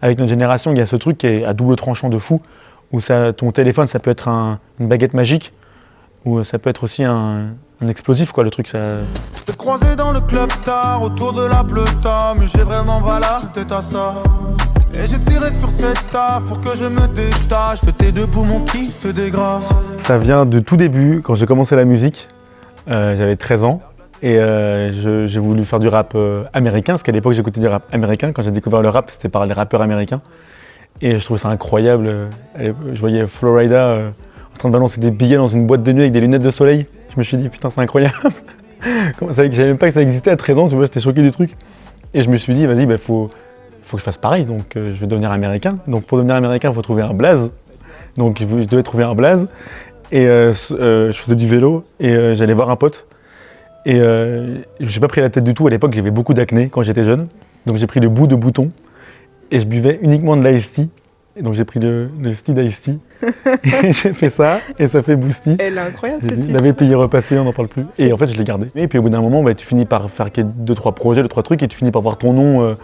avec notre génération, il y a ce truc qui est à double tranchant de fou, où ton téléphone, ça peut être une baguette magique, ou ça peut être aussi un explosif, quoi, le truc, ça... Je t'ai croisé dans le club tard, autour de la Bleuta, mais j'ai vraiment pas la tête à ça. Et j'ai tiré sur cette taf pour que je me détache de tes deux poumons qui se dégrafent. Ça vient du tout début, quand j'ai commencé la musique, j'avais 13 ans, et j'ai voulu faire du rap américain, parce qu'à l'époque j'écoutais du rap américain. Quand j'ai découvert le rap, c'était par les rappeurs américains. Et je trouvais ça incroyable. Je voyais Florida en train de balancer des billets dans une boîte de nuit avec des lunettes de soleil. Je me suis dit, putain, c'est incroyable. Je savais même pas que ça existait à 13 ans, tu vois, j'étais choqué du truc. Et je me suis dit, vas-y, faut que je fasse pareil, donc je vais devenir américain. Donc pour devenir américain, il faut trouver un blaze. Donc je devais trouver un blaze. Et je faisais du vélo et j'allais voir un pote. Et je n'ai pas pris la tête du tout. À l'époque, j'avais beaucoup d'acné quand j'étais jeune. Donc j'ai pris le bout de bouton et je buvais uniquement de l'Ice Tea. Et donc j'ai pris le style d'Ice Tea. Et j'ai fait ça et ça fait Boosty. Elle est incroyable cette histoire. J'avais payé repassé, on n'en parle plus. Et en fait, je l'ai gardé. Et puis au bout d'un moment, tu finis par faire 2-3 projets, 2-3 trucs et tu finis par voir ton nom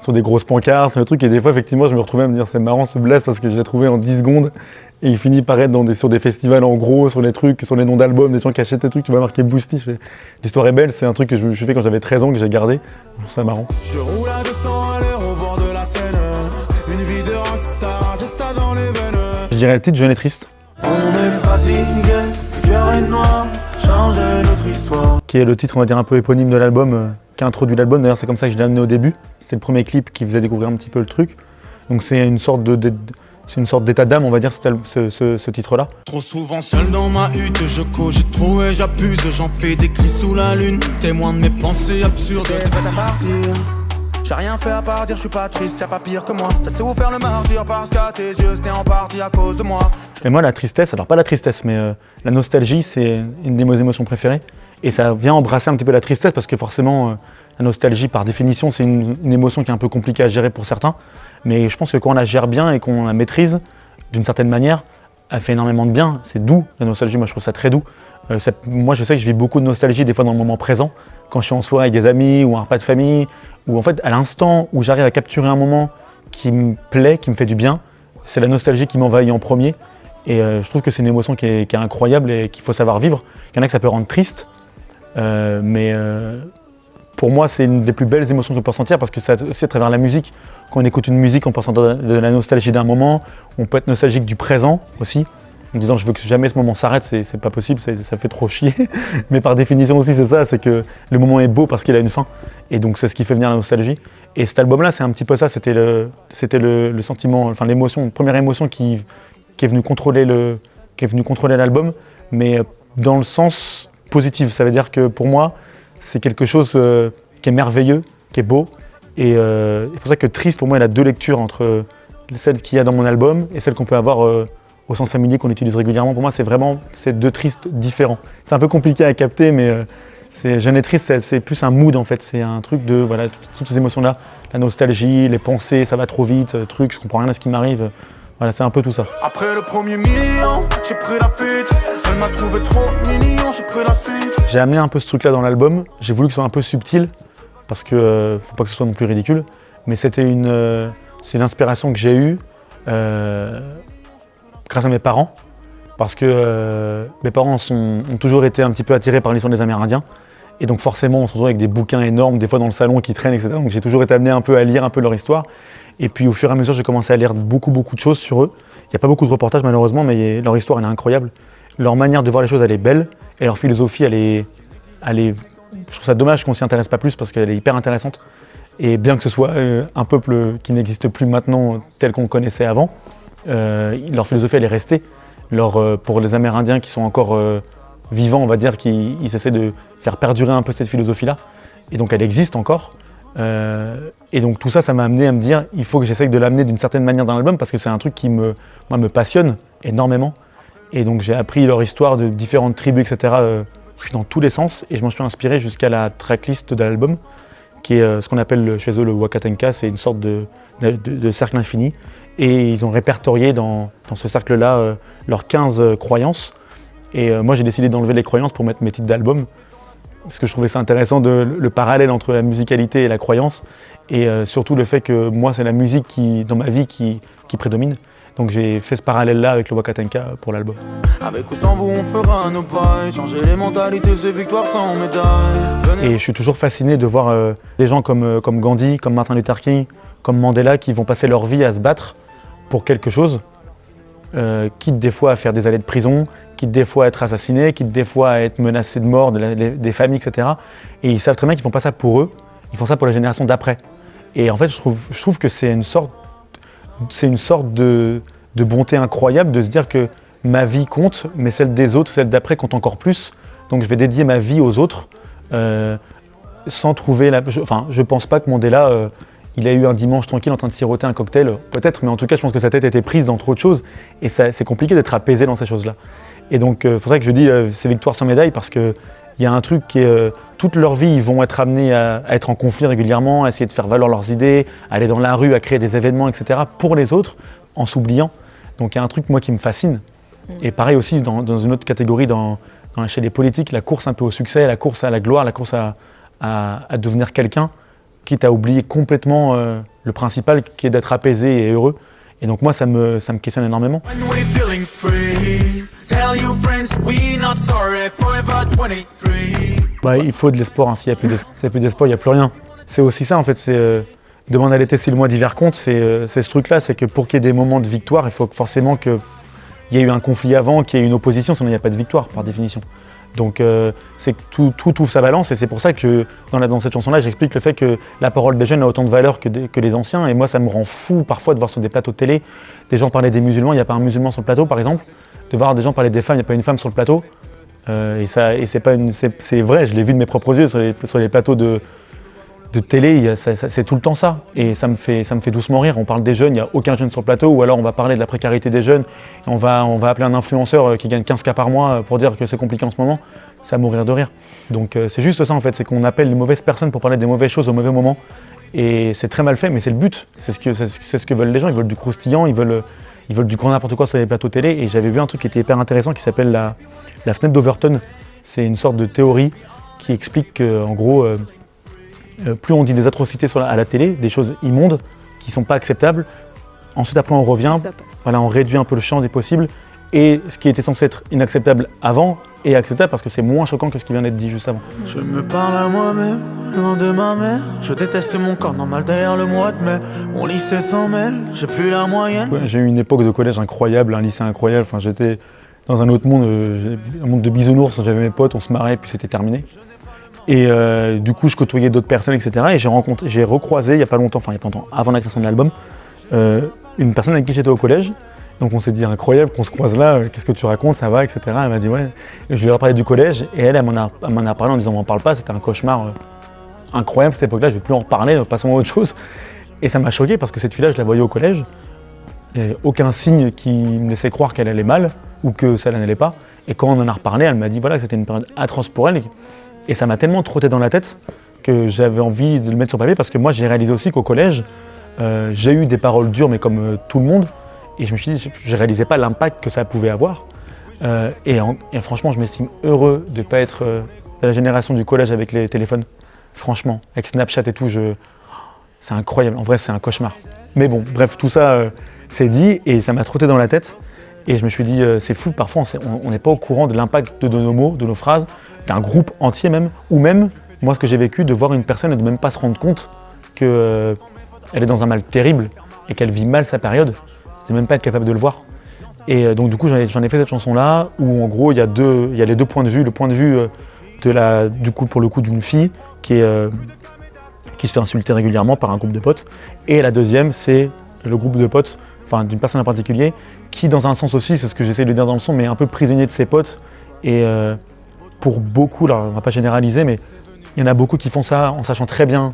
sur des grosses pancartes, sur le truc. Et des fois, effectivement, je me retrouvais à me dire c'est marrant ce blast parce que je l'ai trouvé en 10 secondes. Et il finit par être sur des festivals en gros, sur les trucs, sur les noms d'albums, des gens qui achètent des trucs, tu vois marqué Boosty. L'histoire est belle, c'est un truc que je fais quand j'avais 13 ans, que j'ai gardé. Je trouve ça marrant. Je roule à 200 à l'heure au bord de la Seine. Une vie de rockstar, j'ai ça dans les veines. Je dirais le titre Jeune et triste. On est fatigué, le cœur est noir, change notre histoire. Qui est le titre, on va dire, un peu éponyme de l'album, qui a introduit l'album. D'ailleurs, c'est comme ça que je l'ai amené au début. C'était le premier clip qui faisait découvrir un petit peu le truc. Donc c'est une sorte d'état d'âme, on va dire, ce titre-là. Trop souvent seul dans ma hutte, je cogite trop et j'abuse. J'en fais des cris sous la lune, témoin de mes pensées absurdes. T'es prête à partir, j'ai rien fait à part dire je suis pas triste, y'a pas pire que moi. T'as su vous faire le martyr parce qu'à tes yeux c'était en partie à cause de moi. Et moi la tristesse, alors pas la tristesse, mais la nostalgie, c'est une de mes émotions préférées. Et ça vient embrasser un petit peu la tristesse parce que forcément, la nostalgie par définition, c'est une émotion qui est un peu compliquée à gérer pour certains. Mais je pense que quand on la gère bien et qu'on la maîtrise, d'une certaine manière, elle fait énormément de bien. C'est doux, la nostalgie, moi je trouve ça très doux. Moi je sais que je vis beaucoup de nostalgie des fois dans le moment présent, quand je suis en soirée avec des amis ou un repas de famille, où en fait à l'instant où j'arrive à capturer un moment qui me plaît, qui me fait du bien, c'est la nostalgie qui m'envahit en premier. Et je trouve que c'est une émotion qui est incroyable et qu'il faut savoir vivre. Il y en a que ça peut rendre triste, mais pour moi c'est une des plus belles émotions qu'on peut ressentir parce que c'est aussi à travers la musique. Quand on écoute une musique, on peut ressentir de la nostalgie d'un moment, on peut être nostalgique du présent aussi, en disant je veux que jamais ce moment s'arrête, c'est pas possible, ça fait trop chier. Mais par définition aussi c'est ça, c'est que le moment est beau parce qu'il a une fin. Et donc c'est ce qui fait venir la nostalgie. Et cet album-là, c'est un petit peu ça, c'était le sentiment, enfin l'émotion, la première émotion qui est venue contrôler l'album, mais dans le sens positif. Ça veut dire que pour moi, c'est quelque chose qui est merveilleux, qui est beau. Et c'est pour ça que Triste, pour moi, il a deux lectures entre celle qu'il y a dans mon album et celle qu'on peut avoir au sens familier qu'on utilise régulièrement. Pour moi, c'est deux Tristes différents. C'est un peu compliqué à capter, mais Jeune et Triste, c'est plus un mood en fait. C'est un truc de, voilà, toutes ces émotions-là, la nostalgie, les pensées, ça va trop vite, je comprends rien à ce qui m'arrive. Voilà, c'est un peu tout ça. Après le premier million, j'ai pris la fuite. Elle m'a trouvé trop mignon, j'ai pris la suite. J'ai amené un peu ce truc-là dans l'album. J'ai voulu que ce soit un peu subtil, parce que faut pas que ce soit non plus ridicule. Mais c'est une inspiration que j'ai eue grâce à mes parents. Parce que mes parents ont toujours été un petit peu attirés par l'histoire des Amérindiens. Et donc forcément, on se retrouve avec des bouquins énormes, des fois dans le salon qui traînent, etc. Donc j'ai toujours été amené un peu à lire un peu leur histoire. Et puis au fur et à mesure, j'ai commencé à lire beaucoup de choses sur eux. Il n'y a pas beaucoup de reportages malheureusement, mais leur histoire elle est incroyable. Leur manière de voir les choses elle est belle, et leur philosophie elle est... Je trouve ça dommage qu'on s'y intéresse pas plus parce qu'elle est hyper intéressante. Et bien que ce soit un peuple qui n'existe plus maintenant tel qu'on le connaissait avant, leur philosophie elle est restée. Pour les Amérindiens qui sont encore vivants, on va dire, ils essaient de faire perdurer un peu cette philosophie-là. Et donc elle existe encore. Et donc tout ça, ça m'a amené à me dire, il faut que j'essaye de l'amener d'une certaine manière dans l'album parce que c'est un truc qui me passionne énormément. Et donc j'ai appris leur histoire de différentes tribus, etc. Dans tous les sens. Et je m'en suis inspiré jusqu'à la tracklist de l'album, qui est ce qu'on appelle chez eux le Wakatenka. C'est une sorte de cercle infini. Et ils ont répertorié dans ce cercle-là leurs 15 croyances. Et moi j'ai décidé d'enlever les croyances pour mettre mes titres d'album. parce que je trouvais ça intéressant le parallèle entre la musicalité et la croyance, et surtout le fait que moi c'est la musique dans ma vie qui prédomine. Donc j'ai fait ce parallèle-là avec le Waka Tanka pour l'album. Avec ou sans vous, on fera nos pailles. Changer les mentalités, c'est victoire sans médaille. Et je suis toujours fasciné de voir des gens comme Gandhi, comme Martin Luther King, comme Mandela, qui vont passer leur vie à se battre pour quelque chose, quitte des fois à faire des années de prison, quitte des fois à être assassinés, quitte des fois à être menacés de mort, des familles, etc. Et ils savent très bien qu'ils ne font pas ça pour eux, ils font ça pour la génération d'après. Et en fait, je trouve que c'est une sorte de bonté incroyable de se dire que ma vie compte, mais celle des autres, celle d'après compte encore plus. Donc je vais dédier ma vie aux autres sans trouver je pense pas que Mandela, il a eu un dimanche tranquille en train de siroter un cocktail, peut-être, mais en tout cas je pense que sa tête était prise dans trop de choses et c'est compliqué d'être apaisé dans ces choses-là. Et donc c'est pour ça que je dis c'est victoire sans médaille, parce qu'il y a un truc qui est toute leur vie, ils vont être amenés à être en conflit régulièrement, à essayer de faire valoir leurs idées, à aller dans la rue, à créer des événements, etc. pour les autres, en s'oubliant. Donc il y a un truc, moi, qui me fascine. Et pareil aussi, dans une autre catégorie, chez les politiques, la course un peu au succès, la course à la gloire, la course à devenir quelqu'un, quitte à oublier complètement le principal, qui est d'être apaisé et heureux. Et donc moi, ça me questionne énormément. Il faut de l'espoir, hein. S'il n'y a plus d'espoir, il n'y a plus rien. C'est aussi ça en fait, c'est demander à l'été si le mois d'hiver compte, c'est ce truc-là, c'est que pour qu'il y ait des moments de victoire, il faut forcément qu'il y ait eu un conflit avant, qu'il y ait eu une opposition, sinon il n'y a pas de victoire par définition. Donc c'est que tout trouve sa balance, et c'est pour ça que dans cette chanson-là, j'explique le fait que la parole des jeunes a autant de valeur que les anciens, et moi ça me rend fou parfois de voir sur des plateaux de télé, des gens parler des musulmans, il n'y a pas un musulman sur le plateau par exemple, de voir des gens parler des femmes, il n'y a pas une femme sur le plateau, et c'est vrai, je l'ai vu de mes propres yeux sur les plateaux de télé, c'est tout le temps ça, et ça me fait doucement rire. On parle des jeunes, il n'y a aucun jeune sur le plateau, ou alors on va parler de la précarité des jeunes, et on va appeler un influenceur qui gagne 15K par mois pour dire que c'est compliqué en ce moment, ça va mourir de rire. Donc c'est juste ça en fait, c'est qu'on appelle les mauvaises personnes pour parler des mauvaises choses au mauvais moment, et c'est très mal fait, mais c'est le but, c'est ce que veulent les gens, ils veulent du croustillant, ils veulent du grand n'importe quoi sur les plateaux télé, et j'avais vu un truc qui était hyper intéressant qui s'appelle la fenêtre d'Overton. C'est une sorte de théorie qui explique qu'en gros, plus on dit des atrocités à la télé, des choses immondes qui ne sont pas acceptables, ensuite après on revient, on réduit un peu le champ des possibles, et ce qui était censé être inacceptable avant est acceptable parce que c'est moins choquant que ce qui vient d'être dit juste avant. Je me parle à moi-même, loin de ma mère, je déteste mon corps normal derrière le mois de mai, mon lycée s'en mêle, j'ai plus la moyenne. Ouais, j'ai eu une époque de collège incroyable, un lycée incroyable, j'étais dans un autre monde, un monde de bisounours, j'avais mes potes, on se marrait, puis c'était terminé. Et du coup, je côtoyais d'autres personnes, etc. Et j'ai recroisé il y a pas longtemps, avant la création de l'album, une personne avec qui j'étais au collège. Donc on s'est dit incroyable qu'on se croise là, qu'est-ce que tu racontes, ça va, etc. Elle m'a dit ouais. Et je lui ai parlé du collège, et elle m'en a parlé en disant on m'en parle pas, c'était un cauchemar incroyable cette époque-là, je ne vais plus en reparler, passons à autre chose. Et ça m'a choqué parce que cette fille-là, je la voyais au collège, et aucun signe qui me laissait croire qu'elle allait mal ou que ça n'allait pas. Et quand on en a reparlé, elle m'a dit voilà, que c'était une période atroce pour elle. Et ça m'a tellement trotté dans la tête que j'avais envie de le mettre sur papier, parce que moi j'ai réalisé aussi qu'au collège, j'ai eu des paroles dures, mais comme tout le monde, et je me suis dit, je ne réalisais pas l'impact que ça pouvait avoir. Et franchement, je m'estime heureux de ne pas être de la génération du collège avec les téléphones. Franchement, avec Snapchat et tout, c'est incroyable. En vrai, c'est un cauchemar. Mais bon, bref, tout ça, c'est dit, et ça m'a trotté dans la tête. Et je me suis dit, c'est fou, parfois on n'est pas au courant de l'impact de nos mots, de nos phrases, d'un groupe entier même, ou même, moi ce que j'ai vécu, de voir une personne et de même pas se rendre compte qu'elle est dans un mal terrible et qu'elle vit mal sa période, de même pas être capable de le voir. Et donc du coup j'en ai fait cette chanson-là, où en gros il y a les deux points de vue, le point de vue pour le coup d'une fille qui se fait insulter régulièrement par un groupe de potes, et la deuxième c'est le groupe de potes, d'une personne en particulier, qui dans un sens aussi, c'est ce que j'essaie de dire dans le son, mais un peu prisonnier de ses potes, et pour beaucoup, là, on ne va pas généraliser, mais il y en a beaucoup qui font ça en sachant très bien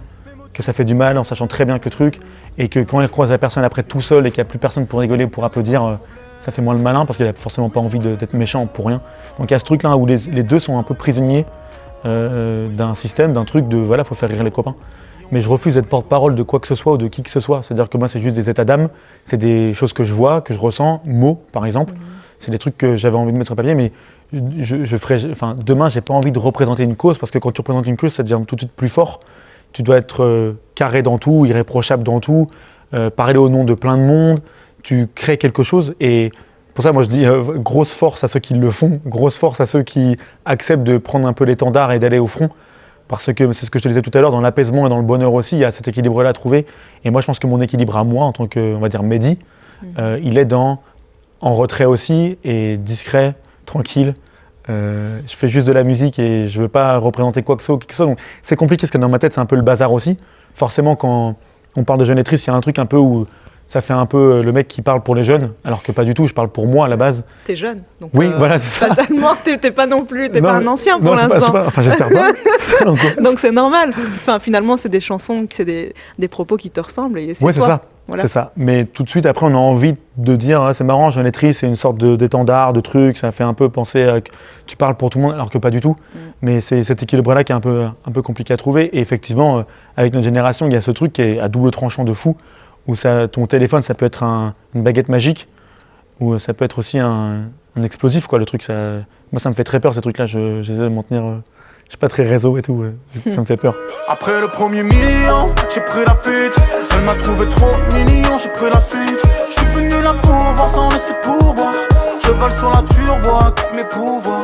que ça fait du mal, en sachant très bien que truc, et que quand ils croisent la personne après tout seul et qu'il n'y a plus personne pour rigoler, pour applaudir, ça fait moins le malin parce qu'il n'a forcément pas envie d'être méchant pour rien. Donc il y a ce truc-là où les deux sont un peu prisonniers d'un système, d'un truc de voilà, faut faire rire les copains. Mais je refuse d'être porte-parole de quoi que ce soit ou de qui que ce soit. C'est-à-dire que moi, c'est juste des états d'âme, c'est des choses que je vois, que je ressens, mots par exemple. c'est des trucs que j'avais envie de mettre sur papier, mais demain, j'ai pas envie de représenter une cause, parce que quand tu représentes une cause, ça devient tout de suite plus fort. Tu dois être carré dans tout, irréprochable dans tout, parler au nom de plein de monde, tu crées quelque chose. Et pour ça, moi, je dis grosse force à ceux qui le font, grosse force à ceux qui acceptent de prendre un peu l'étendard et d'aller au front. Parce que c'est ce que je te disais tout à l'heure, dans l'apaisement et dans le bonheur aussi, il y a cet équilibre-là à trouver. Et moi, je pense que mon équilibre à moi, en tant que, on va dire, Mehdi, il est en retrait aussi, et discret, tranquille. Je fais juste de la musique et je veux pas représenter quoi que ce soit. Donc c'est compliqué parce que dans ma tête, c'est un peu le bazar aussi. Forcément, quand on parle de jeunes et tristes, il y a un truc un peu où ça fait un peu le mec qui parle pour les jeunes, alors que pas du tout, je parle pour moi à la base. T'es jeune, donc oui, voilà, c'est ça. Fatalement, t'es pas non plus, t'es pas un ancien pour l'instant. Enfin, j'espère pas. Donc c'est normal. Enfin, finalement, c'est des chansons, c'est des propos qui te ressemblent et c'est ouais, toi. C'est ça. Voilà. C'est ça. Mais tout de suite, après, on a envie de dire ah, c'est marrant, jeune et triste, c'est une sorte d'étendard, de truc, ça fait un peu penser à que tu parles pour tout le monde, alors que pas du tout. Mais c'est cet équilibre-là qui est un peu compliqué à trouver. Et effectivement, avec notre génération, il y a ce truc qui est à double tranchant de fou, où ton téléphone, ça peut être une baguette magique, ou ça peut être aussi un explosif, quoi, le truc. Moi, ça me fait très peur, ces trucs-là. J'essaie de m'en tenir... Je suis pas très réseau et tout, ça me fait peur. Après le premier million, j'ai pris la fuite. Elle m'a trouvé trop mignon, j'ai pris la suite. Je suis venu là pour voir sans laisser pourboire. Je vole sur la turboise, kiffe mes pouvoirs.